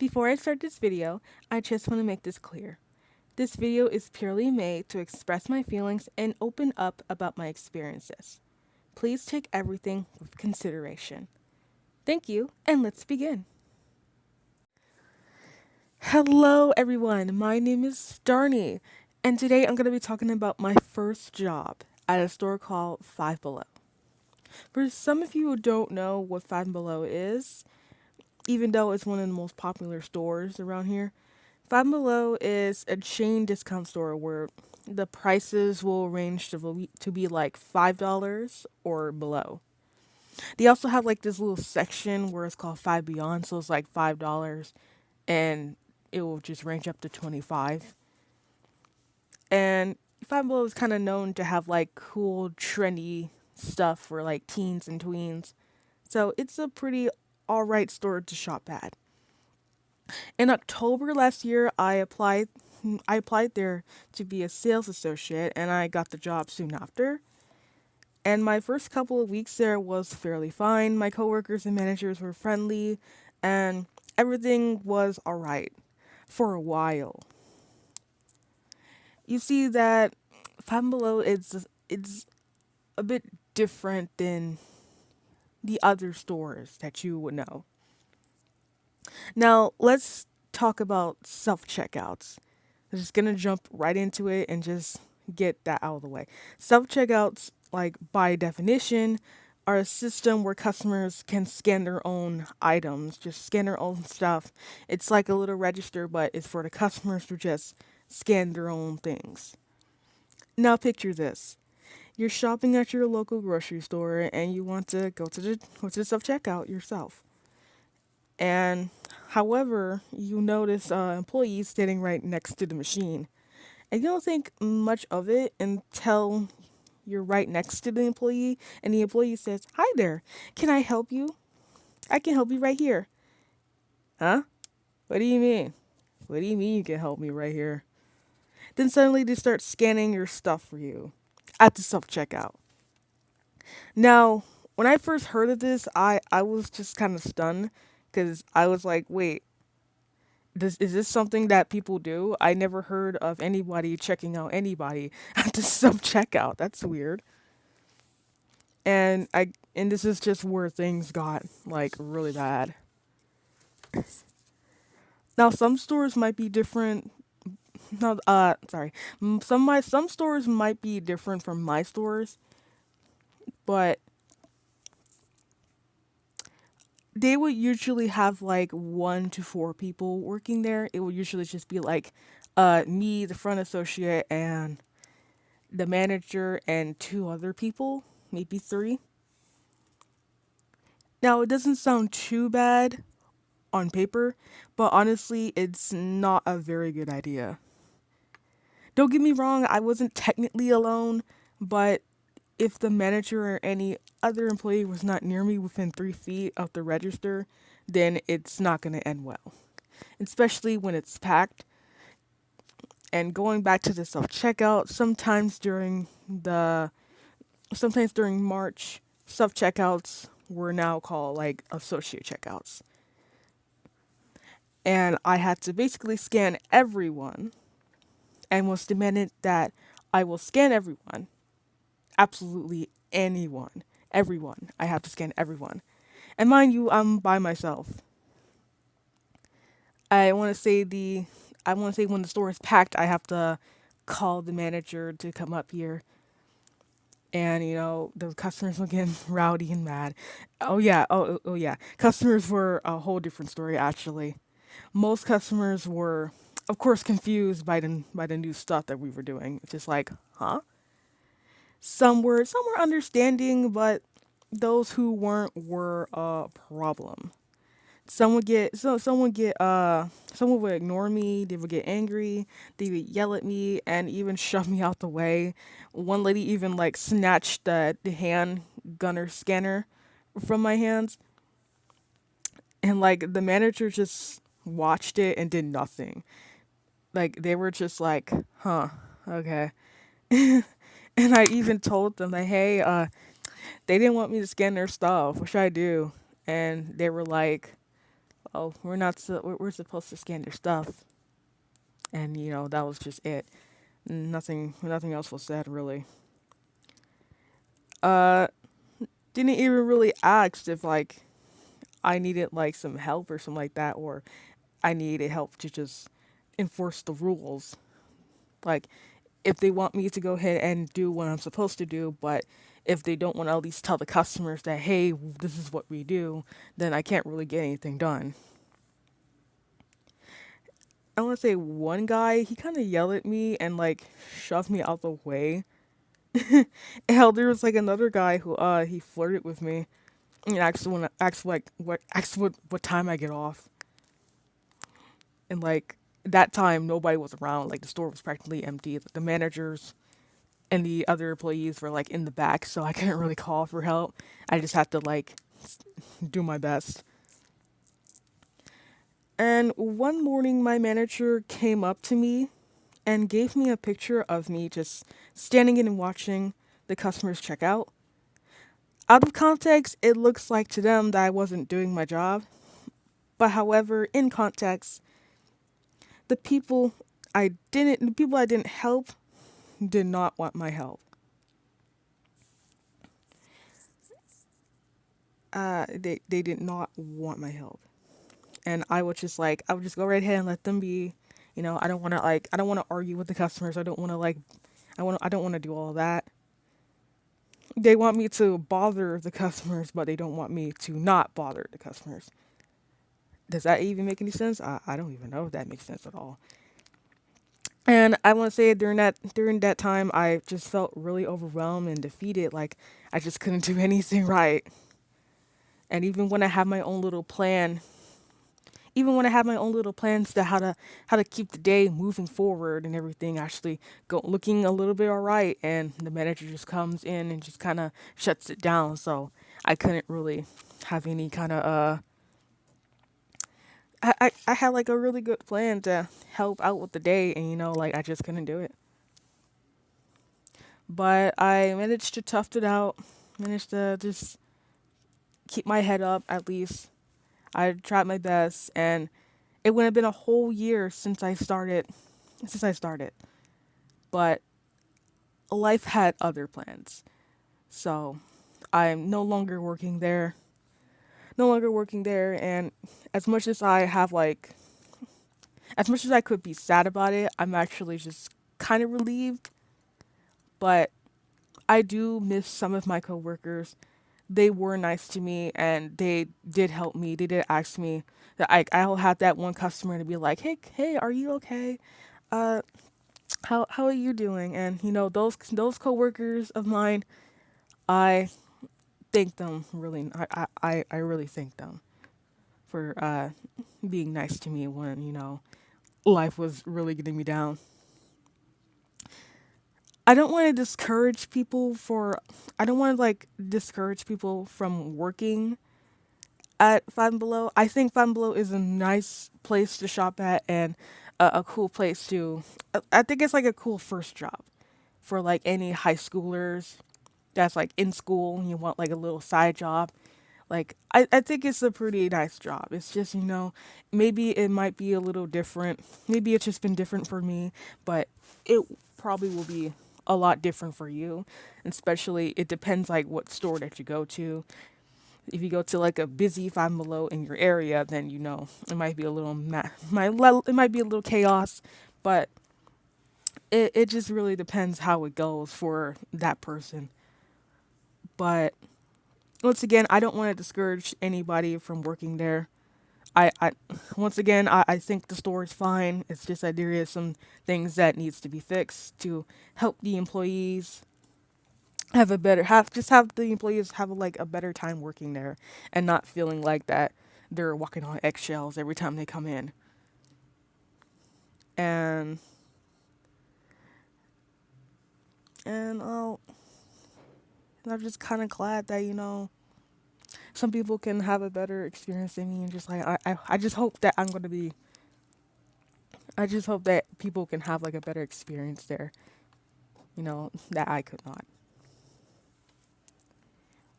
Before I start this video, I just want to make this clear. This video is purely made to express my feelings and open up about my experiences. Please take everything with consideration. Thank you, and let's begin. Hello, everyone. My name is Starnnie, and today I'm going to be talking about my first job at a store called Five Below. For some of you who don't know what Five Below is, even though it's one of the most popular stores around here, Five Below is a chain discount store where the prices will range to be like $5 or below. They also have like this little section where it's called Five Beyond, so it's like $5 and it will just range up to 25. And Five Below is kind of known to have like cool, trendy stuff for like teens and tweens. So it's a pretty alright store to shop at. In October last year, I applied there to be a sales associate and I got the job soon after. And my first couple of weeks there was fairly fine. My coworkers and managers were friendly and everything was all right for a while. You see that Five Below is it's a bit different than the other stores that you would know. Now, let's talk about self-checkouts. I'm just gonna jump right into it and just get that out of the way. Self checkouts, like by definition, are a system where customers can scan their own items, just scan their own stuff. It's like a little register, but it's for the customers to just scan their own things. Now picture this. You're shopping at your local grocery store and you want to go to the self checkout yourself. And however, you notice employees standing right next to the machine. And you don't think much of it until you're right next to the employee and the employee says, "Hi there, can I help you? I can help you right here." Huh? What do you mean? What do you mean you can help me right here? Then suddenly they start scanning your stuff for you at the self checkout. Now, when I first heard of this, I was just kind of stunned because I was like, wait, is this something that people do? I never heard of anybody checking out anybody at the self checkout. That's weird. And this is just where things got like really bad. Now some stores might be different. No, sorry. Some stores might be different from my stores, but they would usually have like 1 to 4 people working there. It would usually just be like me, the front associate, and the manager and 2 other people, maybe three. Now, it doesn't sound too bad on paper, but honestly, it's not a very good idea. Don't get me wrong, I wasn't technically alone, but if the manager or any other employee was not near me within 3 feet of the register, then it's not going to end well, especially when it's packed. And going back to the self checkout, sometimes during March, self checkouts were now called like associate checkouts. And I had to basically scan everyone and was demanded that I will scan everyone, absolutely anyone, everyone. I have to scan everyone. And mind you, I'm by myself. I want to say the I want to say when the store is packed, I have to call the manager to come up here. And the customers were getting rowdy and mad. Oh yeah, oh yeah. Customers were a whole different story actually. Most customers were, of course, confused by the new stuff that we were doing. It's just like, huh? Some were understanding, but those who weren't were a problem. Someone would ignore me, they would get angry, they would yell at me and even shove me out the way. One lady even like snatched the hand gunner scanner from my hands, and like the manager just watched it and did nothing. Like they were just like, huh, okay. And I even told them like, hey, they didn't want me to scan their stuff. What should I do? And they were like, oh, we're not we're supposed to scan your stuff, and that was just it. Nothing else was said really. Uh, didn't even really ask if like I needed like some help or something like that, or I needed help to just enforce the rules. Like if they want me to go ahead and do what I'm supposed to do, but if they don't want to at least tell the customers that, hey, this is what we do, then I can't really get anything done. I want to say one guy, he kind of yelled at me and like shoved me out the way. Hell, there was like another guy who he flirted with me and asked what time I get off, and like that time nobody was around. Like the store was practically empty. The managers and the other employees were like in the back, so I couldn't really call for help. I just had to like do my best. And one morning, my manager came up to me and gave me a picture of me just standing in and watching the customers check out. Out of context, it looks like to them that I wasn't doing my job. But however, in context, the people I didn't help did not want my help. They did not want my help. And I would just go right ahead and let them be. I don't want to argue with the customers. I don't want to like I don't want to do all that. They want me to bother the customers, but they don't want me to not bother the customers. Does that even make any sense? I don't even know if that makes sense at all. And I want to say during that time, I just felt really overwhelmed and defeated. Like I just couldn't do anything right. And even when I had my own little plans to how to keep the day moving forward and everything, actually go looking a little bit alright, and the manager just comes in and just kind of shuts it down. So I couldn't really have any kind of I had like a really good plan to help out with the day, and like I just couldn't do it. But I managed to tough it out, managed to just keep my head up at least. I tried my best, and it would have been a whole year since I started. But life had other plans. So I'm no longer working there, and as much as I have like, as much as I could be sad about it, I'm actually just kind of relieved. But I do miss some of my coworkers. They were nice to me and they did help me. They did ask me that I'll have that one customer to be like, hey, are you okay? Uh, how are you doing? And those coworkers of mine, I thank them really. I really thank them for being nice to me when life was really getting me down. I don't want to discourage people for. I don't want to like discourage people from working at Five and Below. I think Five and Below is a nice place to shop at and a cool place to. I think it's like a cool first job for like any high schoolers that's like in school and you want like a little side job. Like I think it's a pretty nice job. It's just, maybe it might be a little different. Maybe it's just been different for me, but it probably will be a lot different for you. And especially it depends like what store that you go to. If you go to like a busy Five Below in your area, then it might be a little it might be a little chaos, but it just really depends how it goes for that person. But once again, I don't want to discourage anybody from working there. I once again, I think the store is fine. It's just that there is some things that needs to be fixed to help the employees have the employees have like a better time working there and not feeling like that they're walking on eggshells every time they come in. And and I'm just kind of glad that some people can have a better experience than me, and just like I just hope that I just hope that people can have like a better experience there, that I could not.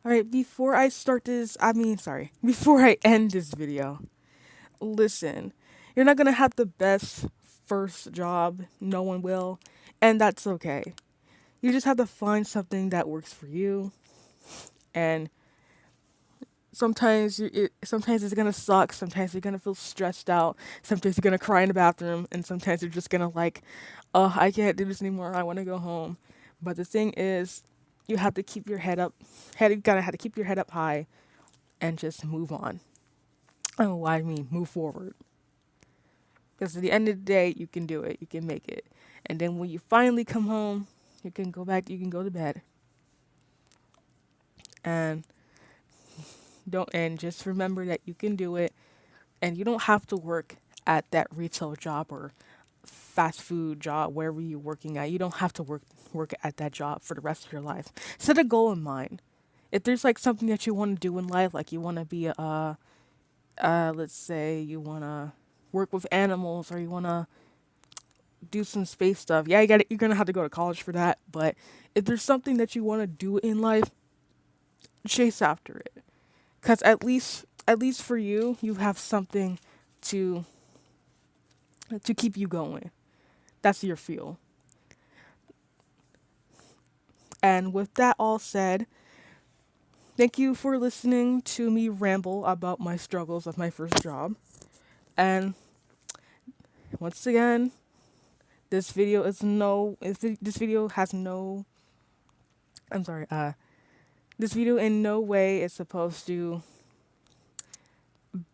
All right, before I end this video, Listen, you're not gonna have the best first job. No one will, and that's okay. You just have to find something that works for you. And sometimes it's gonna suck. Sometimes you're gonna feel stressed out. Sometimes you're gonna cry in the bathroom, and sometimes you're just gonna like, oh, I can't do this anymore. I want to go home. But the thing is, you have to keep your head up. You gotta have to keep your head up high and just move on. Oh, why I mean move forward. Because at the end of the day, you can do it. You can make it. And then when you finally come home, you can go back. You can go to bed. And don't. And just remember that you can do it. And you don't have to work at that retail job or fast food job wherever you're working at. You don't have to work at that job for the rest of your life. Set a goal in mind. If there's like something that you want to do in life, like you want to be let's say you want to work with animals or you want to do some space stuff. Yeah, you're going to have to go to college for that, but if there's something that you want to do in life, chase after it. Cuz at least for you, you have something to keep you going. That's your fuel. And with that all said, thank you for listening to me ramble about my struggles of my first job. And once again, this video has no I'm sorry, this video in no way is supposed to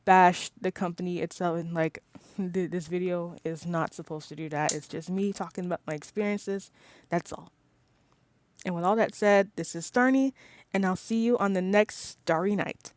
bash the company itself, and like this video is not supposed to do that. It's just me talking about my experiences. That's all. And with all that said, this is Starnnie, and I'll see you on the next Starry Night.